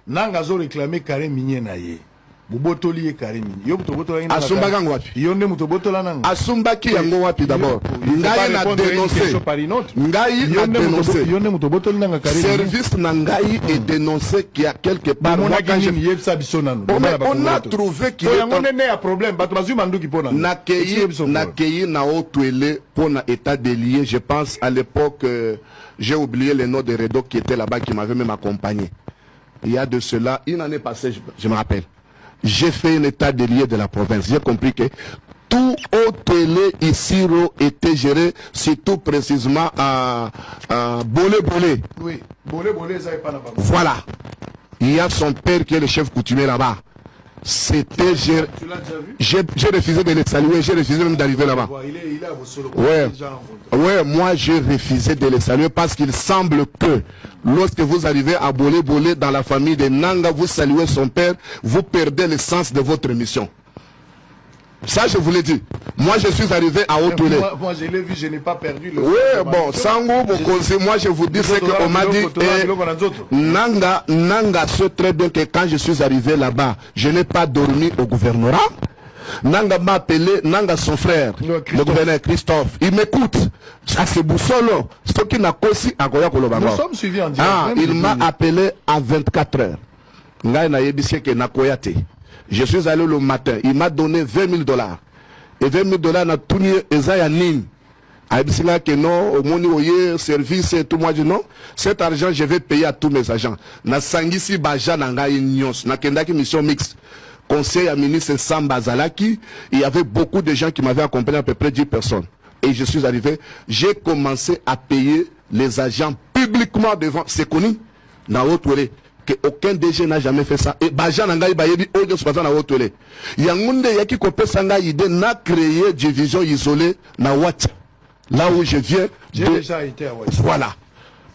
Nanga zo réclamer carré minier na ye. Bobotoli e carré minier. Yo botobotola ina. Asumba kango wapi? Yo ne mutobotola nanga. Asumba ki yango wapi d'abord? Ngai na dénoncé. Ngai na dénoncé. Yo ne mutobotoli nanga carré minier. Service Nangai est dénoncé qu'il y a quelque part. On a trouvé qu'il y a un problème. Nakei na Otuele pour un état de lié. Je pense à l'époque, j'ai oublié le nom de Redo qui était là-bas, qui m'avait même accompagné. Il y a de cela, une année passée, je me rappelle. J'ai fait un état de lié de la province. J'ai compris que tout Otuele ici était géré, surtout précisément à Bolé-Bolé. Oui, Bolé-Bolé, ça n'est pas là-bas. Voilà. Il y a son père qui est le chef coutumier là-bas. C'était... Tu l'as déjà vu? J'ai refusé de le saluer, j'ai refusé même d'arriver là-bas. Il est à Bossolo. Ouais, moi j'ai refusé de le saluer parce qu'il semble que lorsque vous arrivez à Bolé-Bolé dans la famille de Nanga, vous saluez son père, vous perdez le sens de votre mission. Ça, je vous l'ai dit. Moi, je suis arrivé à Haut-Toulé. Moi, je l'ai vu, je n'ai pas perdu le... Oui, bon, Sango, moi, je vous dis ce qu'on m'a dit. Nanga sait très bien que quand je suis arrivé là-bas, je n'ai pas dormi au gouvernorat. Nanga m'a appelé, Nanga son frère, le gouverneur Christophe. Il m'écoute. Ça, c'est Boussolo. Ce qui n'a qu'aussi à Goya Kolobango. Nous sommes suivis en direct. Il m'a appelé à 24 heures. Ngai na yebisi ke na koyate. Je suis allé le matin, il m'a donné $20 000. Et $20 000 na tourné Ezaya Nim. Aïbisina que non, au moni oye, service et tout, moi je dis non. Cet argent, je vais payer à tous mes agents. Na sangisi baja nanga nyos, na kendaki mission mixte. Conseil à ministre Samba Zalaki, il y avait beaucoup de gens qui m'avaient accompagné, à peu près 10 personnes. Et je suis arrivé, j'ai commencé à payer les agents publiquement devant, c'est connu, na Haut-Toulé. Que aucun DG n'a jamais fait ça. Et Bajan Nangaï Bayebi, Odio Spazan à Haut-Toulé. Yangunde Yaki Kope Sanga idée n'a créé division isolée na Wat. Là où je viens. J'ai déjà été à Wat. Voilà.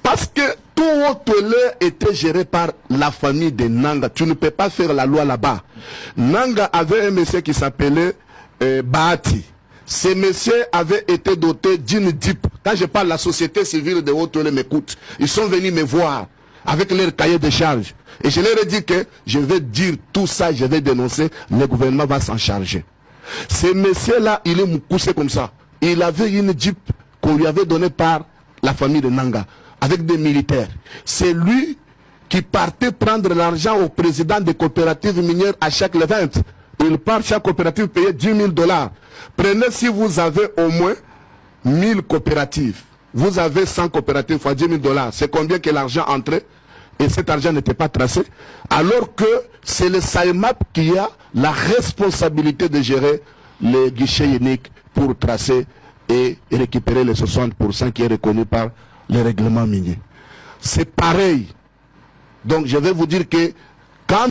Parce que tout Haut-Toulé était géré par la famille de Nanga. Tu ne peux pas faire la loi là-bas. Nanga avait un monsieur qui s'appelait Bahati. Ce monsieur avait été doté d'une DIP. Quand je parle, la société civile de Haut-Toulé m'écoute. Ils sont venus me voir avec leur cahier de charge. Et je leur ai dit que je vais dire tout ça, je vais dénoncer, le gouvernement va s'en charger. Ce monsieur-là, il est moussé comme ça. Il avait une Jeep qu'on lui avait donnée par la famille de Nanga, avec des militaires. C'est lui qui partait prendre l'argent au président des coopératives minières à chaque event. Il part chaque coopérative payer $10 000. Prenez si vous avez au moins 1000 coopératives. Vous avez 100 coopératives fois $10 000. C'est combien que l'argent entrait? Et cet argent n'était pas tracé. Alors que c'est le SAEMAP qui a la responsabilité de gérer les guichets uniques pour tracer et récupérer les 60% qui est reconnu par les règlements miniers. C'est pareil. Donc je vais vous dire que quand